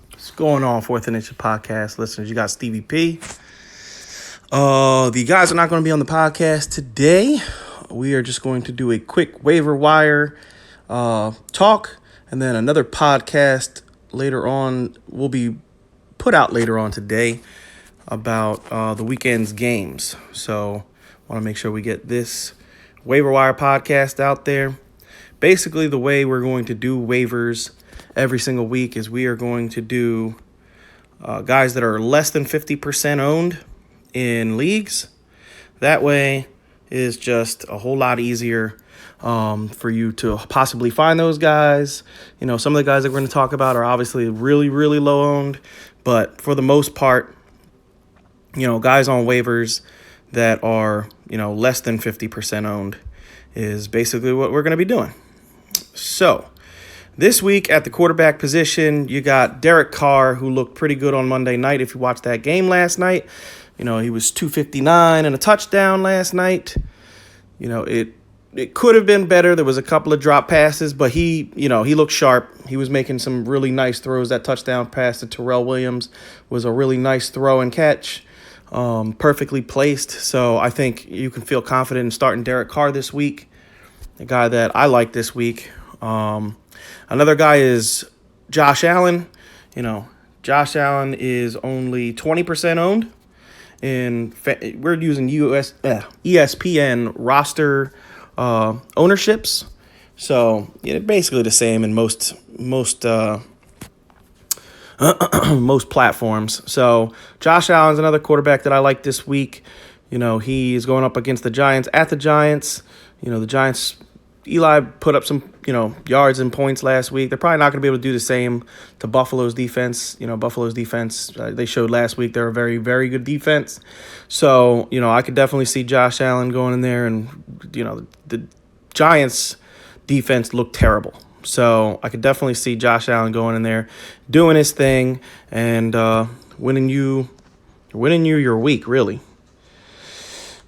What's going on, Fourth Initiative Podcast listeners? You got Stevie P. The guys are not going to be on the podcast today. We are just going to do a quick waiver wire talk, and then another podcast later on will be put out later on today about the weekend's games. So, I want to make sure we get this waiver wire podcast out there. Basically, the way we're going to do waivers every single week is we are going to do guys that are less than 50% owned in leagues. That way is just a whole lot easier for you to possibly find those guys. You know, some of the guys that we're going to talk about are obviously really, really low owned, but for the most part, you know, guys on waivers that are, you know, less than 50% owned is basically what we're going to be doing. So, this week at the quarterback position, you got Derek Carr, who looked pretty good on Monday night. If you watched that game last night, you know, he was 259 and a touchdown last night. You know, it could have been better. There was a couple of drop passes, but he looked sharp. He was making some really nice throws. That touchdown pass to Terrell Williams was a really nice throw and catch, perfectly placed. So I think you can feel confident in starting Derek Carr this week, the guy that I like this week. Another guy is Josh Allen. You know, Josh Allen is only 20% owned. We're using ESPN roster ownerships. So, basically the same in most most platforms. So, Josh Allen's another quarterback that I like this week. You know, he is going up against the Giants at the Giants. You know, the Giants, Eli put up some, yards and points last week. They're probably not going to be able to do the same to Buffalo's defense. You know, Buffalo's defense, they showed last week they're a very, very good defense. So, I could definitely see Josh Allen going in there, and, the Giants' defense looked terrible. So I could definitely see Josh Allen going in there, doing his thing, and winning you your week, really.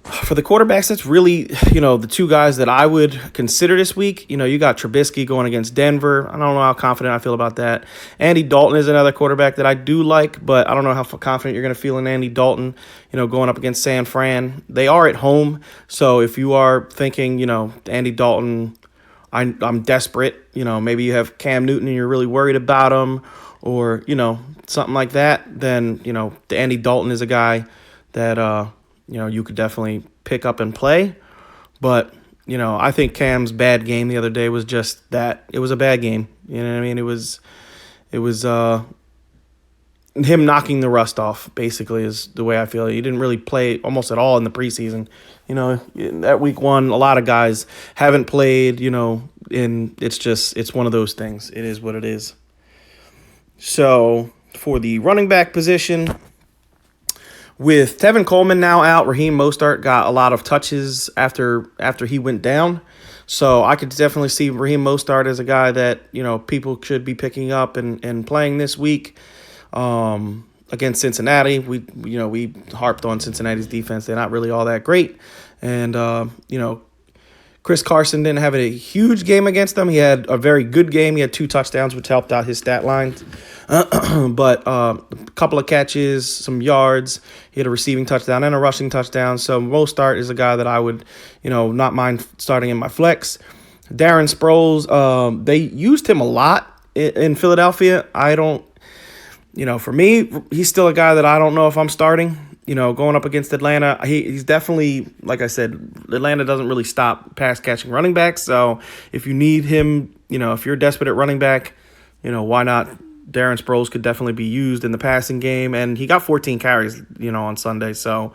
For the quarterbacks, that's really, the two guys that I would consider this week. You got Trubisky going against Denver. I don't know how confident I feel about that. Andy Dalton is another quarterback that I do like, but I don't know how confident you're going to feel in Andy Dalton, going up against San Fran. They are at home, so if you are thinking, Andy Dalton, I'm desperate, maybe you have Cam Newton and you're really worried about him, or, something like that, then, the Andy Dalton is a guy that, you could definitely pick up and play. But, I think Cam's bad game the other day was just that. It was a bad game. You know what I mean? It was him knocking the rust off, basically, is the way I feel. He didn't really play almost at all in the preseason. That week one, a lot of guys haven't played, and it's one of those things. It is what it is. So, for the running back position, with Tevin Coleman now out, Raheem Mostert got a lot of touches after he went down. So I could definitely see Raheem Mostert as a guy that, people should be picking up and playing this week against Cincinnati. We harped on Cincinnati's defense. They're not really all that great. And, Chris Carson didn't have a huge game against them. He had a very good game. He had 2 touchdowns, which helped out his stat line. But a couple of catches, some yards. He had a receiving touchdown and a rushing touchdown. So Mostert is a guy that I would, not mind starting in my flex. Darren Sproles, they used him a lot in Philadelphia. I don't, for me, he's still a guy that I don't know if I'm starting. Going up against Atlanta, he's definitely, like I said, Atlanta doesn't really stop pass-catching running backs. So if you need him, if you're desperate at running back, why not? Darren Sproles could definitely be used in the passing game. And he got 14 carries, on Sunday. So,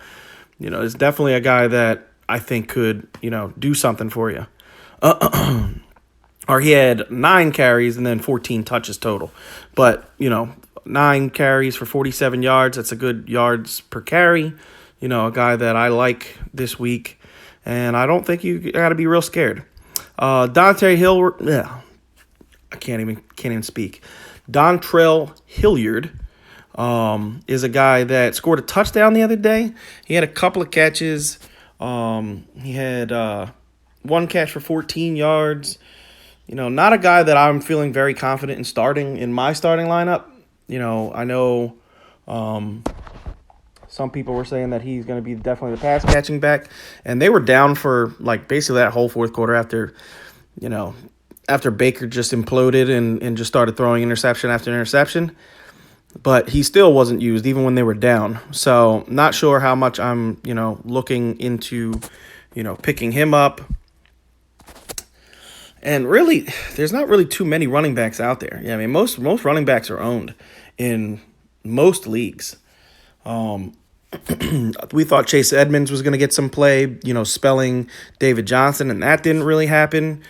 it's definitely a guy that I think could, do something for you. Or he had 9 carries and then 14 touches total. But, 9 carries for 47 yards. That's a good yards per carry. A guy that I like this week. And I don't think you got to be real scared. Dante Hill, I can't even speak. Dontrell Hilliard is a guy that scored a touchdown the other day. He had a couple of catches. He had 1 catch for 14 yards. Not a guy that I'm feeling very confident in starting in my starting lineup. I know some people were saying that he's going to be definitely the pass catching back, and they were down for like basically that whole fourth quarter you know, after Baker just imploded and just started throwing interception after interception. But he still wasn't used even when they were down. So not sure how much I'm, looking into, picking him up. And really, there's not really too many running backs out there. Yeah, I mean, most running backs are owned in most leagues. We thought Chase Edmonds was going to get some play, spelling David Johnson, and that didn't really happen.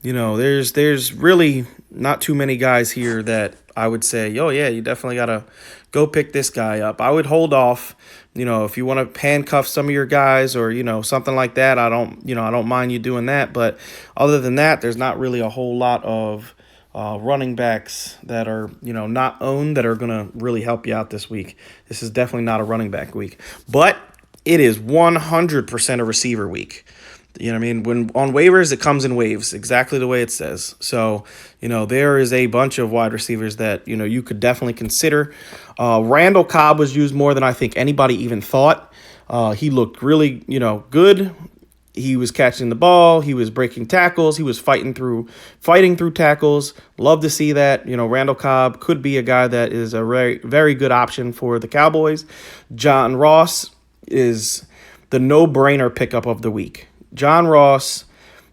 There's really not too many guys here that I would say, oh yeah, you definitely gotta go pick this guy up. I would hold off, if you want to handcuff some of your guys or something like that. I don't mind you doing that. But other than that, there's not really a whole lot of running backs that are not owned that are gonna really help you out this week. This is definitely not a running back week, but it is 100% a receiver week. You know what I mean? When on waivers, it comes in waves, exactly the way it says. So, there is a bunch of wide receivers that, you could definitely consider. Randall Cobb was used more than I think anybody even thought. He looked really, good. He was catching the ball. He was breaking tackles. He was fighting through tackles. Love to see that. Randall Cobb could be a guy that is a very, very good option for the Cowboys. John Ross is the no-brainer pickup of the week. John Ross,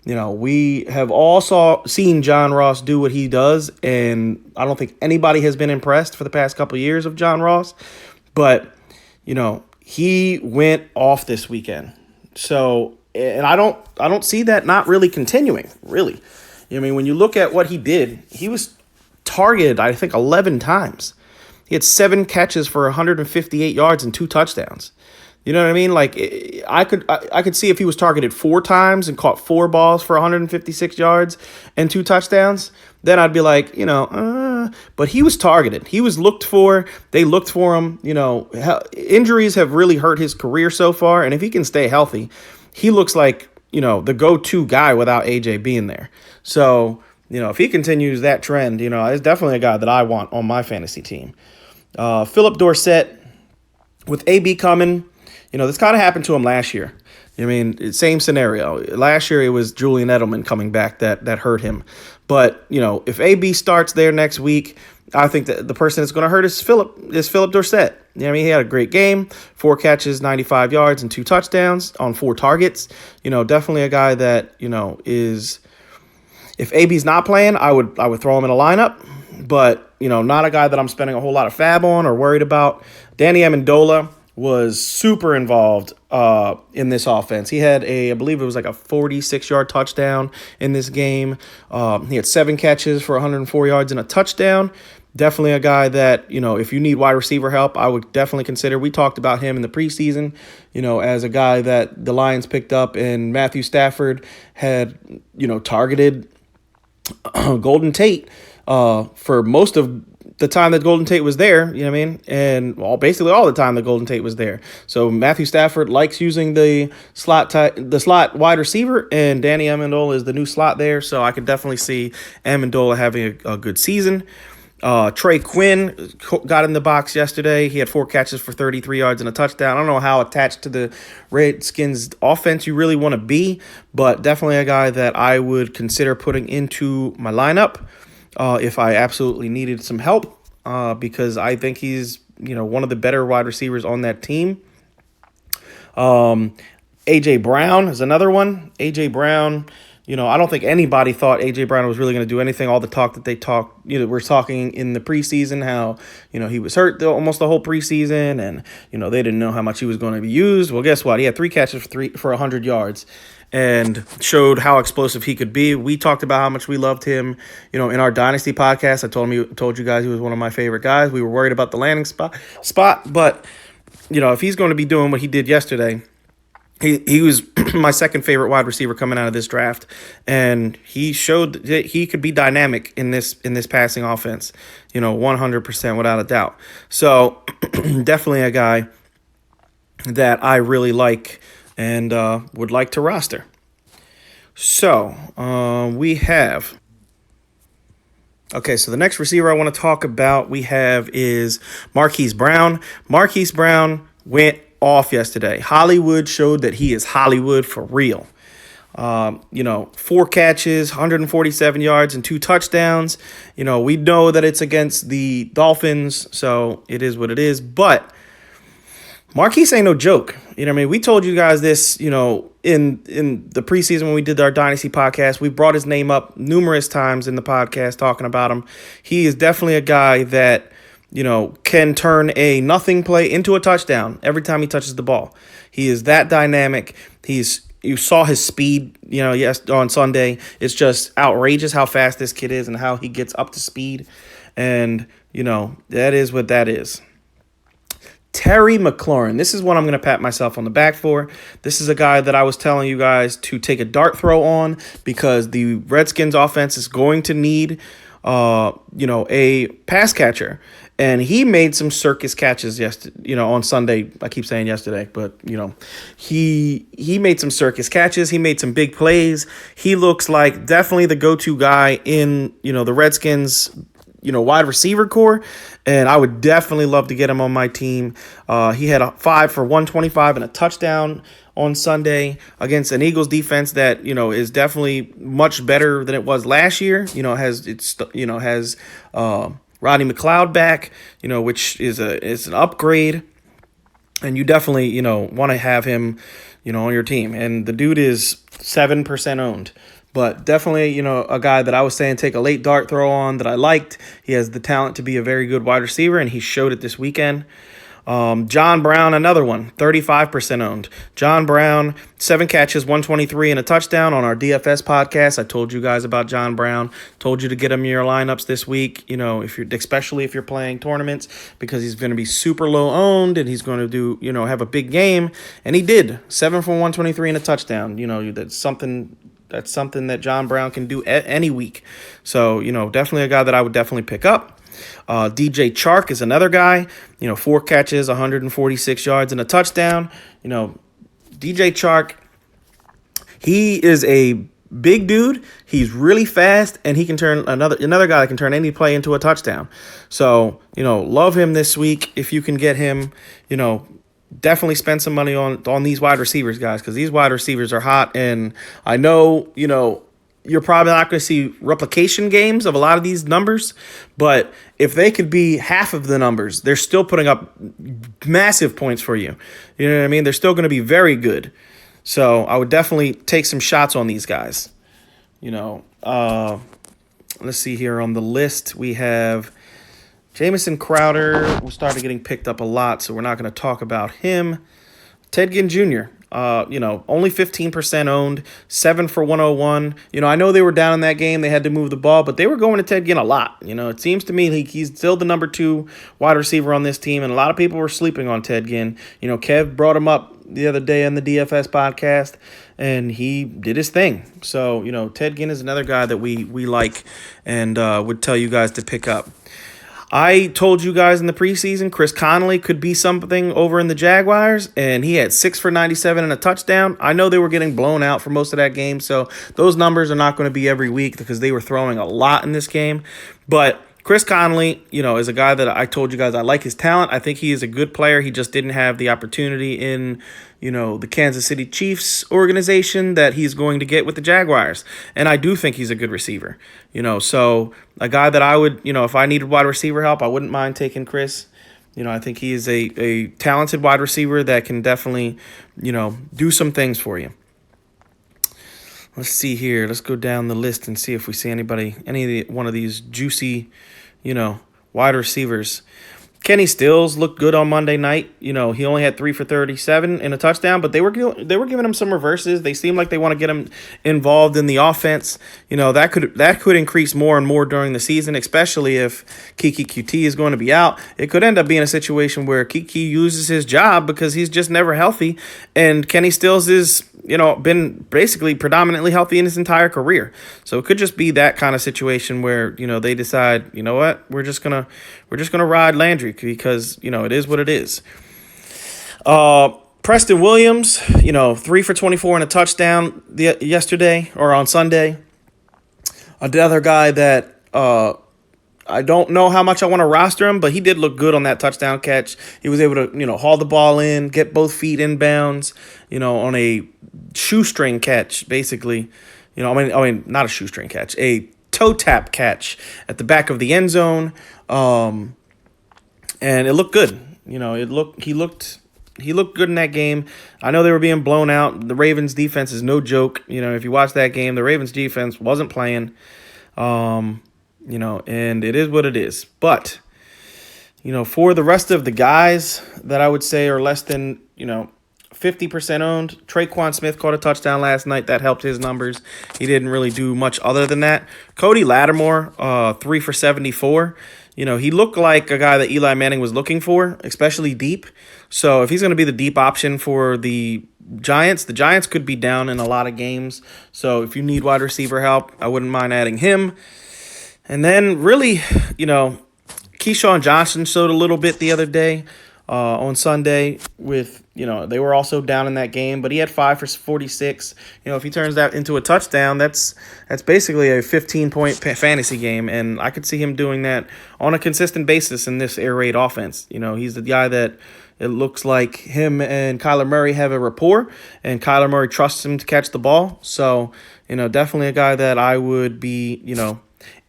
we have all seen John Ross do what he does, and I don't think anybody has been impressed for the past couple of years of John Ross, but, he went off this weekend. So, and I don't see that not really continuing, really. I mean, when you look at what he did, he was targeted, I think, 11 times. He had 7 catches for 158 yards and 2 touchdowns. You know what I mean? Like I could see if he was targeted 4 times and caught 4 balls for 156 yards and 2 touchdowns, then I'd be like, but he was targeted. He was looked for. They looked for him. Injuries have really hurt his career so far, and if he can stay healthy, he looks like, the go-to guy without AJ being there. So, if he continues that trend, it's definitely a guy that I want on my fantasy team. Philip Dorsett with AB coming. This kind of happened to him last year. I mean, same scenario. Last year, it was Julian Edelman coming back that hurt him. But, if AB starts there next week, I think that the person that's going to hurt is Philip Dorsett. He had a great game, 4 catches, 95 yards, and 2 touchdowns on 4 targets. Definitely a guy that, is, if AB's not playing, I would throw him in a lineup. But, not a guy that I'm spending a whole lot of fab on or worried about. Danny Amendola was super involved in this offense. He had I believe it was like a 46-yard touchdown in this game. He had 7 catches for 104 yards and a touchdown. Definitely a guy that, if you need wide receiver help, I would definitely consider. We talked about him in the preseason, as a guy that the Lions picked up, and Matthew Stafford had, targeted Golden Tate for most of the time that Golden Tate was there, and basically all the time that Golden Tate was there. So Matthew Stafford likes using the slot wide receiver, and Danny Amendola is the new slot there. So I could definitely see Amendola having a good season. Trey Quinn got in the box yesterday. He had 4 catches for 33 yards and a touchdown. I don't know how attached to the Redskins offense you really want to be, but definitely a guy that I would consider putting into my lineup if I absolutely needed some help, because I think he's, one of the better wide receivers on that team. A.J. Brown is another one. A.J. Brown, I don't think anybody thought A.J. Brown was really going to do anything. All the talk that they talked, we're talking in the preseason how, he was hurt almost the whole preseason, and, they didn't know how much he was going to be used. Well, guess what? He had 3 catches for 100 yards. And showed how explosive he could be. We talked about how much we loved him, in our Dynasty podcast. I told you guys he was one of my favorite guys. We were worried about the landing spot, but if he's going to be doing what he did yesterday, he was my second favorite wide receiver coming out of this draft, and he showed that he could be dynamic in this passing offense, 100% without a doubt. So definitely a guy that I really like and would like to roster. So we have Okay, so the next receiver I want to talk about we have is Marquise Brown. Marquise Brown went off yesterday. Hollywood showed that he is Hollywood for real. 4 catches, 147 yards, and 2 touchdowns. We know that it's against the Dolphins, so it is what it is. But Marquise ain't no joke. We told you guys this, in the preseason when we did our Dynasty podcast. We brought his name up numerous times in the podcast talking about him. He is definitely a guy that, can turn a nothing play into a touchdown every time he touches the ball. He is that dynamic. You saw his speed, on Sunday. It's just outrageous how fast this kid is and how he gets up to speed. And, that is what that is. Terry McLaurin. This is what I'm going to pat myself on the back for. This is a guy that I was telling you guys to take a dart throw on because the Redskins offense is going to need, a pass catcher. And he made some circus catches on Sunday. I keep saying yesterday, but, he made some circus catches. He made some big plays. He looks like definitely the go-to guy in, the Redskins wide receiver core, and I would definitely love to get him on my team. He had a 5 for 125 and a touchdown on Sunday against an Eagles defense that is definitely much better than it was last year. Has Rodney McLeod back, which is an upgrade, and you definitely want to have him on your team. And the dude is 7% owned. But definitely, a guy that I was saying take a late dart throw on that I liked. He has the talent to be a very good wide receiver, and he showed it this weekend. John Brown, another one, 35% owned. John Brown, 7 catches, 123 and a touchdown on our DFS podcast. I told you guys about John Brown. Told you to get him in your lineups this week, especially if you're playing tournaments, because he's going to be super low owned and he's going to do, have a big game. And he did, 7 for 123 and a touchdown. That's something that John Brown can do any week. So, definitely a guy that I would definitely pick up. DJ Chark is another guy, 4 catches, 146 yards and a touchdown. DJ Chark, he is a big dude. He's really fast, and he can turn another guy that can turn any play into a touchdown. So, love him this week if you can get him, definitely spend some money on these wide receivers, guys, because these wide receivers are hot. And I know, you're probably not going to see replication games of a lot of these numbers, but if they could be half of the numbers, they're still putting up massive points for you. You know what I mean? They're still going to be very good. So I would definitely take some shots on these guys. Let's see here on the list. We have Jamison Crowder started getting picked up a lot, so we're not going to talk about him. Ted Ginn Jr., only 15% owned, 7 for 101. I know they were down in that game. They had to move the ball, but they were going to Ted Ginn a lot. It seems to me he's still the number 2 wide receiver on this team, and a lot of people were sleeping on Ted Ginn. Kev brought him up the other day on the DFS podcast, and he did his thing. So, Ted Ginn is another guy that we like and would tell you guys to pick up. I told you guys in the preseason, Chris Conley could be something over in the Jaguars, and he had 6 for 97 and a touchdown. I know they were getting blown out for most of that game, so those numbers are not going to be every week because they were throwing a lot in this game. But Chris Conley, is a guy that I told you guys I like his talent. I think he is a good player. He just didn't have the opportunity in, the Kansas City Chiefs organization that he's going to get with the Jaguars. And I do think he's a good receiver. So a guy that I would, if I needed wide receiver help, I wouldn't mind taking Chris. I think he is a talented wide receiver that can definitely, do some things for you. Let's see here. Let's go down the list and see if we see one of these juicy, wide receivers. Kenny Stills looked good on Monday night. He only had 3 for 37 and a touchdown, but they were giving him some reverses. They seem like they want to get him involved in the offense. That could increase more and more during the season, especially if Kiki QT is going to be out. It could end up being a situation where Kiki loses his job because he's just never healthy, and Kenny Stills is been basically predominantly healthy in his entire career. So it could just be that kind of situation where, they decide, what, we're just gonna ride Landry because, it is what it is. Preston Williams, 3 for 24 and a touchdown yesterday or on Sunday. Another guy that I don't know how much I want to roster him, but he did look good on that touchdown catch. He was able to, haul the ball in, get both feet inbounds, on a shoestring catch, basically. Not a shoestring catch, a toe tap catch at the back of the end zone. And it looked good. He looked good in that game. I know they were being blown out. The Ravens defense is no joke. If you watch that game, the Ravens defense wasn't playing. And it is what it is. But, for the rest of the guys that I would say are less than, 50% owned, Traquan Smith caught a touchdown last night. That helped his numbers. He didn't really do much other than that. Cody Lattimore, 3 for 74. He looked like a guy that Eli Manning was looking for, especially deep. So if he's going to be the deep option for the Giants could be down in a lot of games. So if you need wide receiver help, I wouldn't mind adding him. And then really, Keyshawn Johnson showed a little bit the other day on Sunday with, they were also down in that game, but he had 5 for 46. If he turns that into a touchdown, that's basically a 15-point fantasy game, and I could see him doing that on a consistent basis in this air raid offense. He's the guy that it looks like him and Kyler Murray have a rapport, and Kyler Murray trusts him to catch the ball. So, definitely a guy that I would be,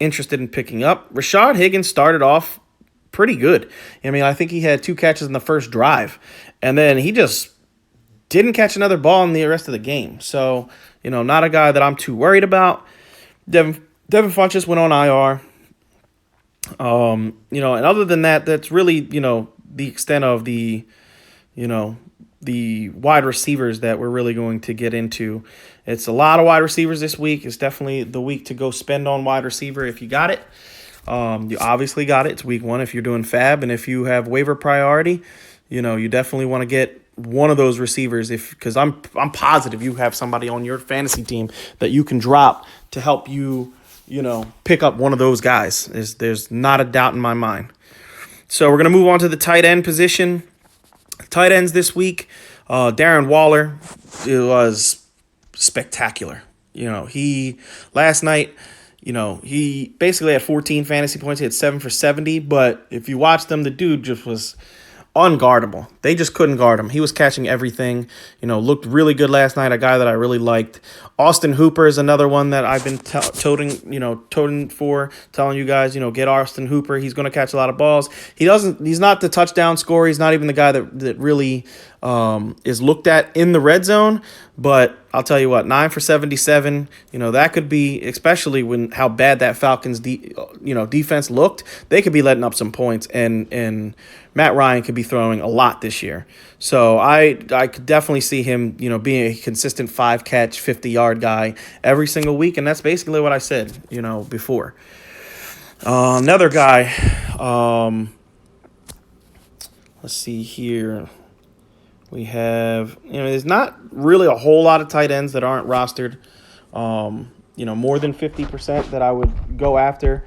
interested in picking up. Rashad Higgins started off pretty good. I think he had 2 catches in the first drive, and then he just didn't catch another ball in the rest of the game. So, not a guy that I'm too worried about. Devin Funchess went on IR. And other than that, that's really, the extent of the wide receivers that we're really going to get into. It's a lot of wide receivers this week. It's definitely the week to go spend on wide receiver if you got it. You obviously got it. It's week 1 if you're doing fab, and if you have waiver priority, you definitely want to get one of those receivers because I'm positive you have somebody on your fantasy team that you can drop to help you, pick up one of those guys. There's not a doubt in my mind. So we're going to move on to the tight end position. Tight ends this week, Darren Waller, it was spectacular. He last night, he basically had 14 fantasy points. He had 7 for 70, but if you watch them, the dude just was unguardable. They just couldn't guard him. He was catching everything. Looked really good last night. A guy that I really liked. Austin Hooper is another one that I've been toting for, telling you guys, get Austin Hooper. He's going to catch a lot of balls. He's not the touchdown scorer. He's not even the guy that really is looked at in the red zone. But I'll tell you what, 9 for 77, that could be, especially when how bad that Falcons defense looked, they could be letting up some points, and Matt Ryan could be throwing a lot this year. So I could definitely see him, being a consistent 5-catch, 50-yard guy every single week, and that's basically what I said, before. Another guy, let's see here. We have, there's not really a whole lot of tight ends that aren't rostered, more than 50% that I would go after.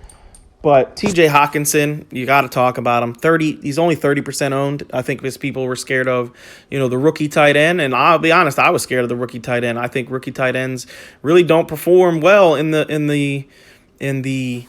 But TJ Hawkinson, you got to talk about him. He's only 30% owned. I think because people were scared of, the rookie tight end. And I'll be honest, I was scared of the rookie tight end. I think rookie tight ends really don't perform well in the NFL.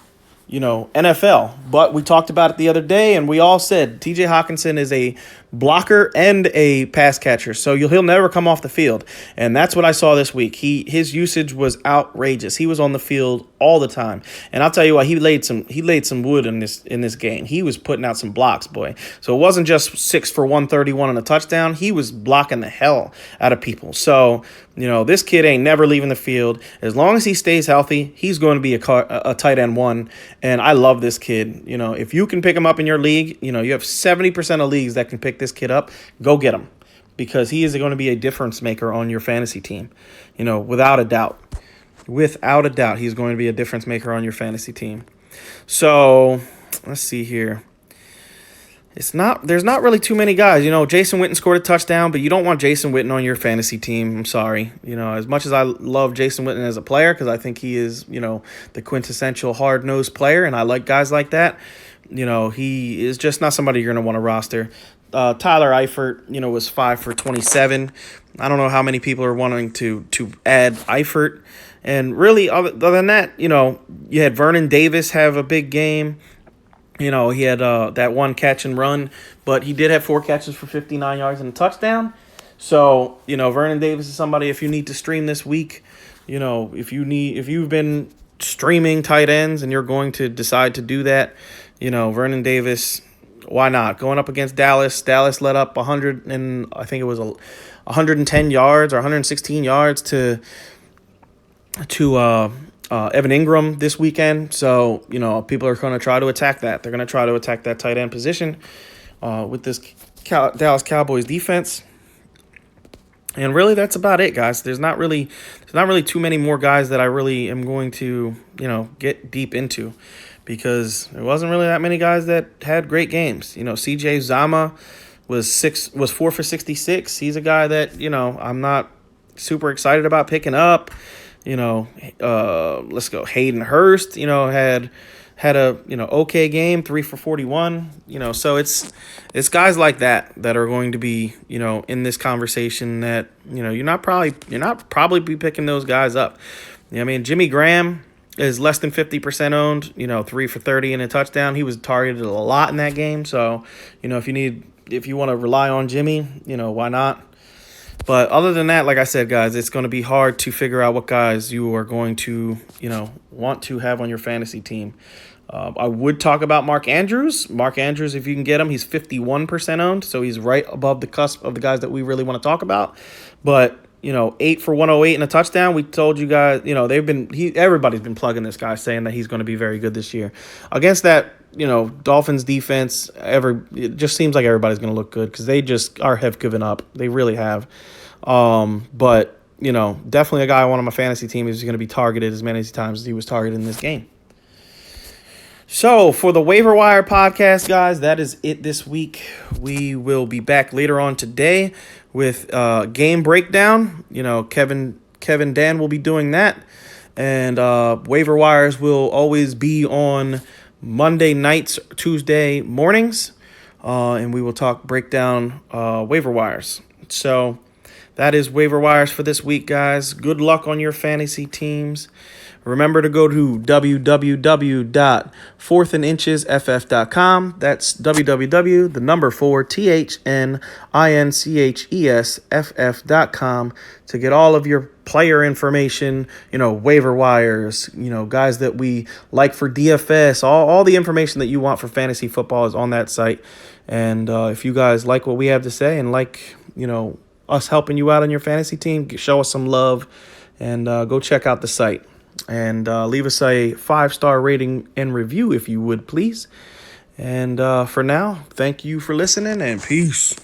But we talked about it the other day, and we all said TJ Hawkinson is a blocker and a pass catcher, so he'll never come off the field. And that's what I saw this week. His usage was outrageous. He was on the field all the time. And I'll tell you what, he laid some wood in this game. He was putting out some blocks, boy. So it wasn't just 6 for 131 and a touchdown. He was blocking the hell out of people. So, this kid ain't never leaving the field. As long as he stays healthy, he's going to be a tight end 1. And I love this kid. If you can pick him up in your league, you have 70% of leagues that can pick this kid up. Go get him, because he is going to be a difference maker on your fantasy team. Without a doubt. Without a doubt, he's going to be a difference maker on your fantasy team. So let's see here. There's not really too many guys. Jason Witten scored a touchdown, but you don't want Jason Witten on your fantasy team. I'm sorry. As much as I love Jason Witten as a player, because I think he is, the quintessential hard-nosed player, and I like guys like that, he is just not somebody you're going to want to roster. Tyler Eifert, was 5 for 27. I don't know how many people are wanting to add Eifert. And really, other than that, you had Vernon Davis have a big game. He had that one catch and run, but he did have 4 catches for 59 yards and a touchdown. So, Vernon Davis is somebody, if you need to stream this week, if you've been streaming tight ends and you're going to decide to do that, Vernon Davis, why not? Going up against Dallas. Dallas let up 100 and I think it was 110 yards or 116 yards to Evan Ingram this weekend. So, people are going to try to attack that. They're going to try to attack that tight end position with this Dallas Cowboys defense. And really, that's about it, guys. There's not really too many more guys that I really am going to, get deep into, because there wasn't really that many guys that had great games. CJ Zama was 4 for 66. He's a guy that, I'm not super excited about picking up. Let's go. Hayden Hurst, had a okay game, 3 for 41. So it's guys like that are going to be in this conversation that you're not probably be picking those guys up. Jimmy Graham is less than 50% owned. 3 for 30 and a touchdown. He was targeted a lot in that game. So if you want to rely on Jimmy, why not? But other than that, like I said, guys, it's going to be hard to figure out what guys you are going to, want to have on your fantasy team. I would talk about Mark Andrews. Mark Andrews, if you can get him, he's 51% owned, so he's right above the cusp of the guys that we really want to talk about. But 8 for 108 and a touchdown. We told you guys, everybody's been plugging this guy, saying that he's going to be very good this year against that. Dolphins defense. It just seems like everybody's going to look good because they just have given up. They really have. But definitely a guy I want on my fantasy team is going to be targeted as many times as he was targeted in this game. So for the Waiver Wire podcast, guys, that is it this week. We will be back later on today with game breakdown. Kevin Dan will be doing that, and Waiver Wires will always be on Monday nights, Tuesday mornings, and we will break down waiver wires. So that is waiver wires for this week, guys. Good luck on your fantasy teams. Remember to go to www.fourthandinchesff.com. That's www.4thandinchesff.com to get all of your player information, waiver wires, guys that we like for DFS, all the information that you want for fantasy football is on that site. And if you guys like what we have to say and like, us helping you out on your fantasy team, show us some love and go check out the site. And leave us a 5-star rating and review if you would, please. And for now, thank you for listening and peace.